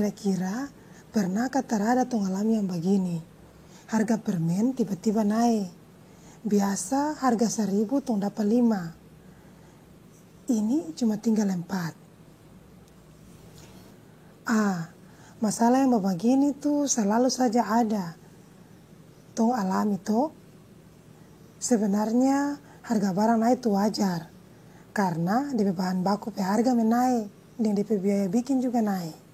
Kira-kira pernahkah terada tong alami yang begini? Harga permen tiba-tiba naik. Biasa harga 1.000 tong dapat 5. Ini cuma tinggal 4. Masalah yang begini tuh selalu saja ada. Tong alami tuh. Sebenarnya harga barang naik itu wajar. Karena DP bahan baku pe harga menaik. Dan DP biaya bikin juga naik.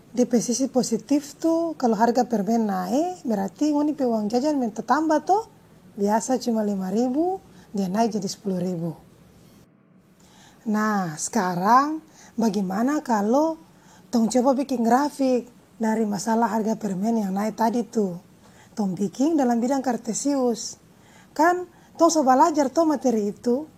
DP sisi positif tuh kalau harga permen naik berarti ngoni pe uang jajan minta tambah tuh. Biasa cuma 5.000 dia naik jadi 10.000. Nah sekarang bagaimana kalau tong coba bikin grafik dari masalah harga permen yang naik tadi tuh. Tong bikin dalam bidang kartesius. Kan tong so belajar tuh materi itu.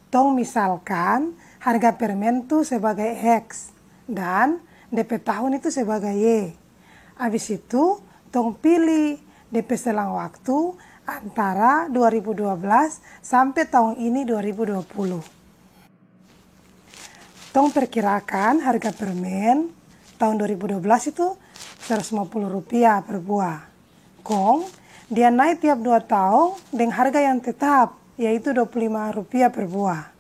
Tong misalkan harga permen tuh sebagai X dan DP tahun itu sebagai Y. Habis itu tong pilih DP selang waktu antara 2012 sampai tahun ini 2020. Tong perkirakan harga permen tahun 2012 itu Rp150 per buah. Kong dia naik tiap 2 tahun dengan harga yang tetap yaitu Rp25 per buah.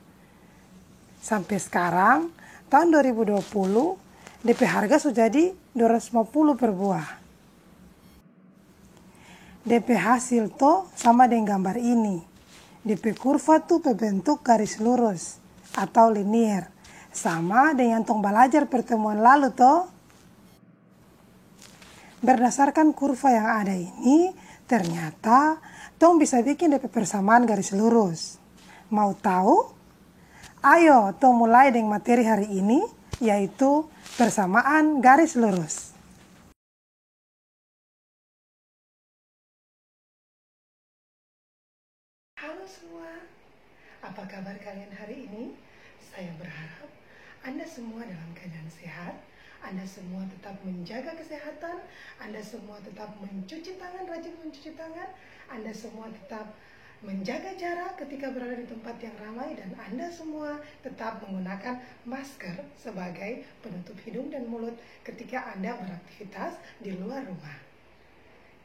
Sampai sekarang, tahun 2020, DP harga sudah jadi Rp250 per buah. DP hasil tuh sama dengan gambar ini. DP kurva tuh berbentuk garis lurus atau linier. Sama dengan tong belajar pertemuan lalu tuh. Berdasarkan kurva yang ada ini, ternyata tong bisa bikin DP persamaan garis lurus. Mau tahu? Ayo, tong mulai dengan materi hari ini, yaitu persamaan garis lurus. Halo semua, apa kabar kalian hari ini? Saya berharap Anda semua dalam keadaan sehat, Anda semua tetap menjaga kesehatan, Anda semua tetap mencuci tangan, rajin mencuci tangan, Anda semua tetap menjaga jarak ketika berada di tempat yang ramai, dan Anda semua tetap menggunakan masker sebagai penutup hidung dan mulut ketika Anda beraktivitas di luar rumah.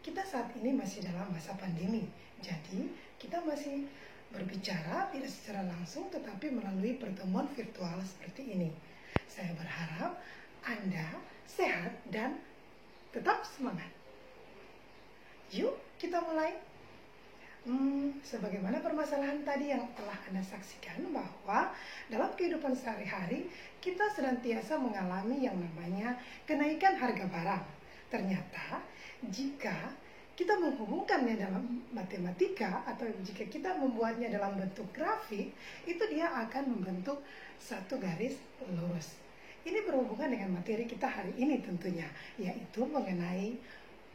Kita saat ini masih dalam masa pandemi, jadi kita masih berbicara tidak secara langsung tetapi melalui pertemuan virtual seperti ini. Saya berharap Anda sehat dan tetap semangat. Yuk kita mulai. Sebagaimana permasalahan tadi yang telah Anda saksikan, bahwa dalam kehidupan sehari-hari kita senantiasa mengalami yang namanya kenaikan harga barang. Ternyata jika kita menghubungkannya dalam matematika atau jika kita membuatnya dalam bentuk grafik, itu dia akan membentuk satu garis lurus. Ini berhubungan dengan materi kita hari ini tentunya, yaitu mengenai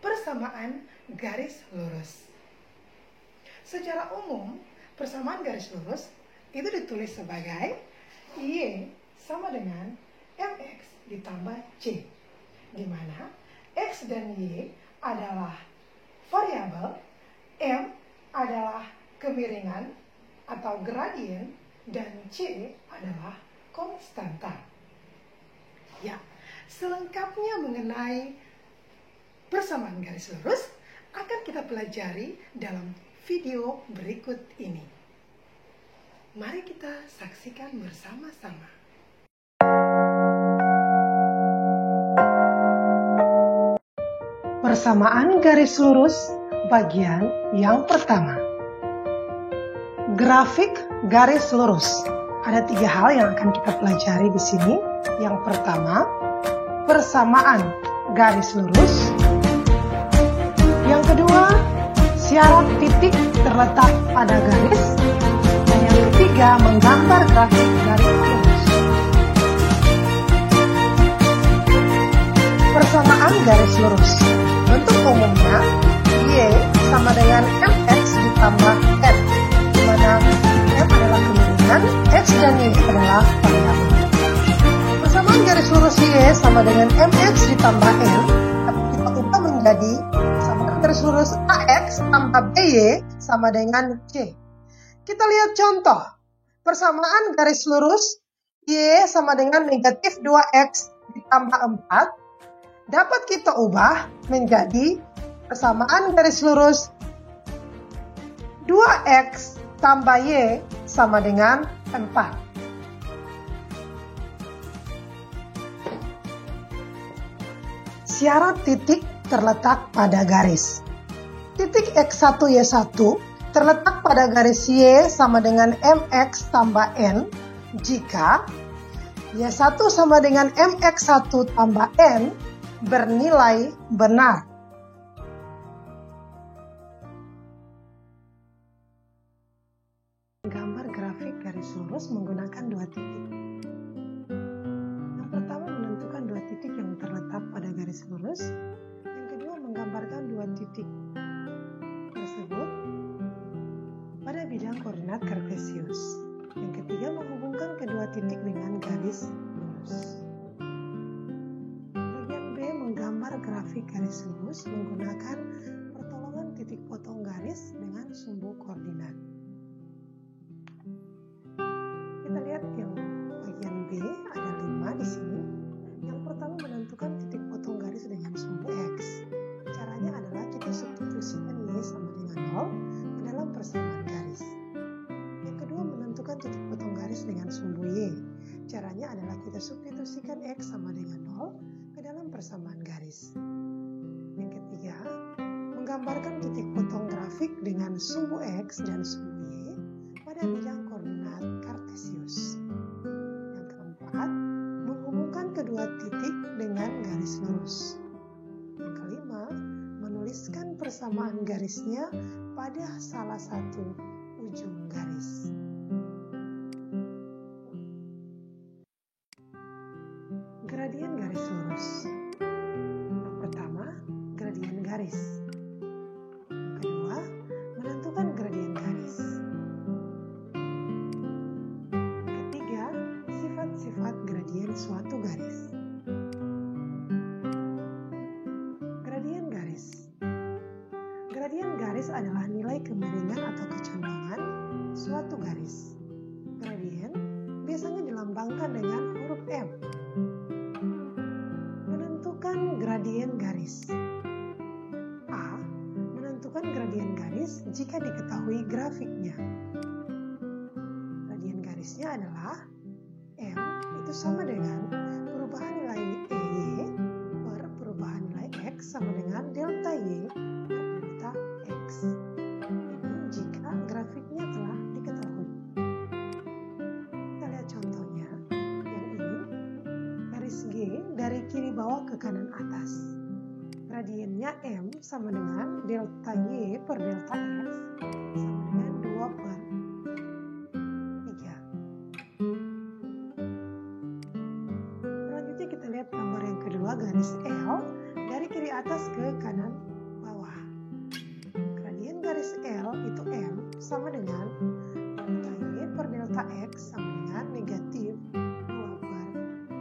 persamaan garis lurus. Secara umum, persamaan garis lurus itu ditulis sebagai Y sama dengan MX ditambah C, di mana X dan Y adalah variabel, M adalah kemiringan atau gradien, dan C adalah konstanta. Ya, selengkapnya mengenai persamaan garis lurus akan kita pelajari dalam video berikut ini. Mari kita saksikan bersama-sama. Persamaan garis lurus bagian yang pertama. Grafik garis lurus. Ada 3 hal yang akan kita pelajari di sini. Yang pertama, persamaan garis lurus. Yang kedua, syarat titik terletak pada garis. Dan yang ketiga, menggambar grafik garis lurus. Persamaan garis lurus. Bentuk umumnya, Y sama dengan MX ditambah M, di mana M adalah kemiringan, X dan Y adalah variabel. Persamaan garis lurus Y sama dengan MX ditambah M, tapi kita ubah menjadi persamaan garis lurus AX tambah BY sama dengan C. Kita lihat contoh. Persamaan garis lurus Y sama dengan negatif 2X ditambah 4 dapat kita ubah menjadi persamaan garis lurus 2X tambah Y sama dengan 4. Syarat titik terletak pada garis. Titik X1 Y1 terletak pada garis Y sama dengan MX tambah N jika Y1 sama dengan MX1 tambah N bernilai benar. Gambar grafik garis lurus menggunakan dua titik. Yang pertama menentukan dua titik yang terletak pada garis lurus. Yang kedua menggambarkan dua titik tersebut pada bidang koordinat kartesius. Yang ketiga menghubungkan kedua titik dengan garis lurus. Bagian B menggambar grafik garis lurus menggunakan pertolongan titik potong garis dengan sumbu koordinat. Kita lihat yang bagian B ada 5 di sini. Yang pertama menentukan titik potong garis dengan sumbu X. Caranya adalah kita substitusikan Y sama dengan 0 ke dalam persamaan garis. Yang kedua menentukan titik potong garis dengan sumbu Y. Caranya adalah kita substitusikan X sama dengan 0 ke dalam persamaan garis. Yang ketiga menggambarkan titik potong grafik dengan sumbu X dan sumbu Y pada bidang koordinat kartesius. Yang keempat, menghubungkan kedua titik dengan garis lurus. Yang kelima, menuliskan persamaan garisnya pada salah satu ujung garis. Gradien garis lurus. Yang pertama, gradien garis. Yang kedua, menentukan gradien garis. Sifat gradien suatu garis. Gradien garis. Gradien garis adalah nilai kemiringan atau kecondongan suatu garis. Gradien biasanya dilambangkan dengan huruf M. Menentukan gradien garis. A. Menentukan gradien garis jika diketahui grafiknya. Gradien garisnya adalah M itu sama dengan perubahan nilai Y per perubahan nilai X sama dengan delta Y per delta X. Ini jika grafiknya telah diketahui. Kita lihat contohnya. Yang ini, garis G dari kiri bawah ke kanan atas. Gradiennya M sama dengan delta Y per delta X sama dengan 2 per 3. Kita lihat gambar yang kedua, garis L dari kiri atas ke kanan bawah. Gradien garis L itu M sama dengan delta Y per delta X sama dengan negatif 2 per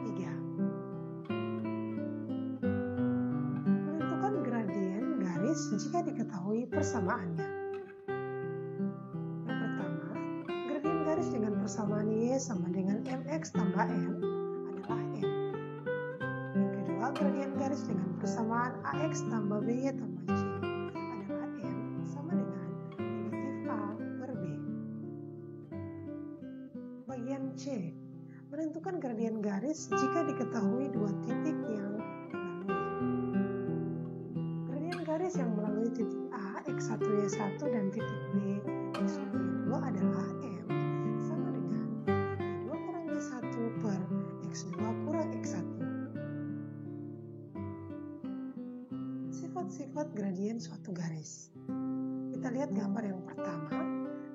3. Menentukan gradien garis jika diketahui persamaannya. Yang pertama, gradien garis dengan persamaan Y sama dengan MX tambah N adalah M. Gradien garis dengan persamaan AX tambah BY tambah C adalah M sama dengan negatif A per B. Bagian C, menentukan gradien garis jika diketahui dua titik yang dilalui. Gradien garis yang melalui titik A, X1, Y1 dan titik B, X2, Y2 adalah M sama dengan Y2 kurang Y1 per X2 kurang X1. Sifat gradien suatu garis. Kita lihat gambar yang pertama.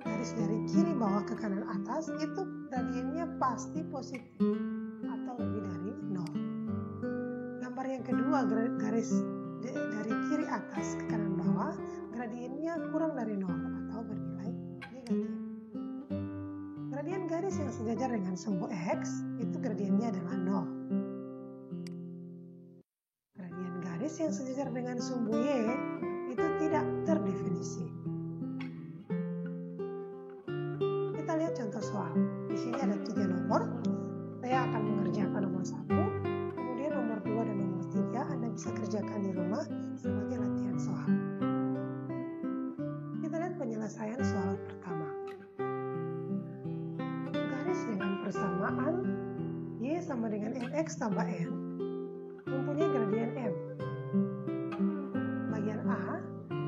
Garis dari kiri bawah ke kanan atas itu gradiennya pasti positif atau lebih dari 0. Gambar yang kedua, garis dari kiri atas ke kanan bawah, gradiennya kurang dari 0 atau bernilai negatif. Gradien garis yang sejajar dengan sumbu X itu gradiennya adalah 0. Garis yang sejajar dengan sumbu Y itu tidak terdefinisi. Kita lihat contoh soal. sini ada 3 nomor. Saya akan mengerjakan nomor 1, kemudian nomor 2 dan nomor 3 Anda bisa kerjakan di rumah sebagai latihan soal. Kita lihat penyelesaian soal pertama. Garis dengan persamaan Y sama dengan mx tambah n mempunyai gradien M. Bagian A,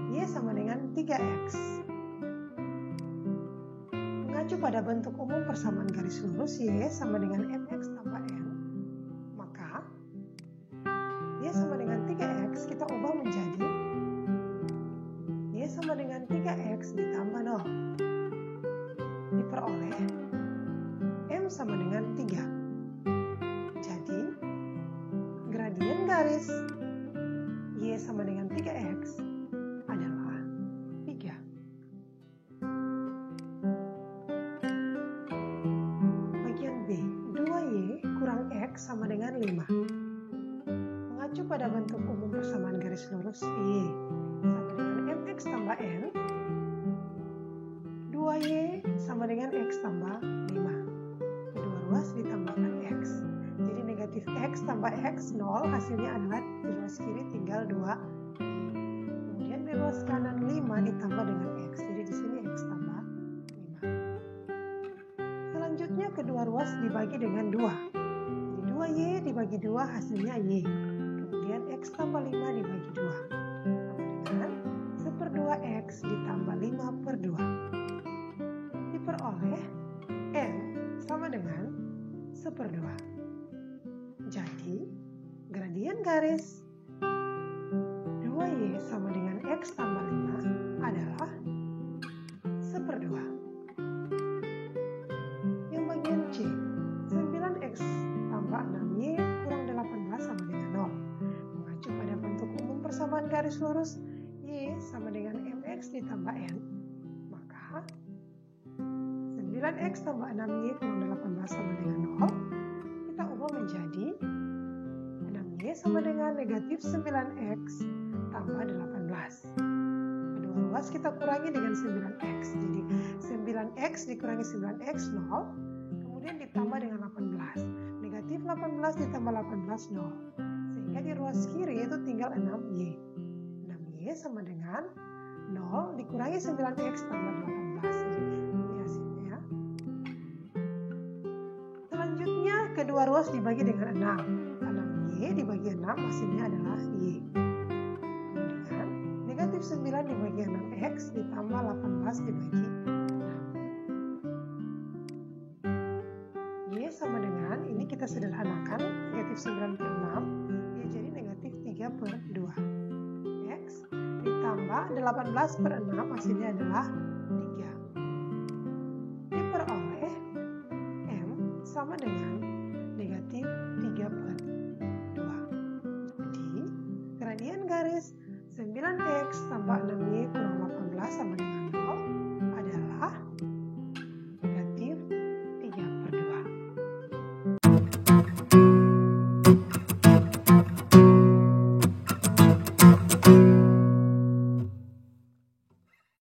Y sama dengan 3x. Mengacu pada bentuk umum persamaan garis lurus Y sama dengan mx tambah n, maka Y sama dengan 3x kita ubah menjadi Y sama dengan 3x ditambah 0. Diperoleh M sama dengan 3. Jadi, gradien garis Y sama dengan 3x adalah 3. Bagian B, 2y kurang x sama dengan 5. Mengacu pada bentuk umum persamaan garis lurus Y sama dengan mx tambah n, 2y sama dengan x tambah 5. Kedua ruas ditambahkan x. Jadi negatif x tambah x 0, hasilnya adalah di ruas kiri tinggal 2. Kemudian di ruas kanan 5 ditambah dengan x. Jadi di sini x tambah 5. Selanjutnya kedua ruas dibagi dengan 2. Jadi 2y dibagi 2 hasilnya y. Kemudian x tambah 5 dibagi 2. Sama dengan 1/2 x ditambah 5/2. Diperoleh n sama dengan 1/2. Jadi, gradien garis 2y sama dengan x tambah 5 adalah 1/2. Yang bagian C, 9x tambah 6y kurang 18 sama dengan 0. Mengacu pada bentuk umum persamaan garis lurus y sama dengan mx ditambah n, maka 9x tambah 6y kurang 18 sama dengan 0 kita ubah menjadi 6y sama dengan negatif 9x tambah 18. Kedua ruas kita kurangi dengan 9x. Jadi 9x dikurangi 9x 0, kemudian ditambah dengan 18. Negatif 18 ditambah 18 0. Sehingga di ruas kiri itu tinggal 6y. 6y sama dengan 0 dikurangi 9x tambah 18. Ini hasilnya. Selanjutnya kedua ruas dibagi dengan 6. 6y dibagi 6 hasilnya adalah y. Kemudian negatif 9 dibagi 6x ditambah 18 dibagi 6. Y sama dengan, ini kita sederhanakan, negatif 9/6 ya jadi negatif 3/2. X ditambah 18/6 hasilnya adalah 3. Diperoleh M sama dengan negatif 3/2. Jadi, gradien garis 9x tambah 6y kurang 18 sama dengan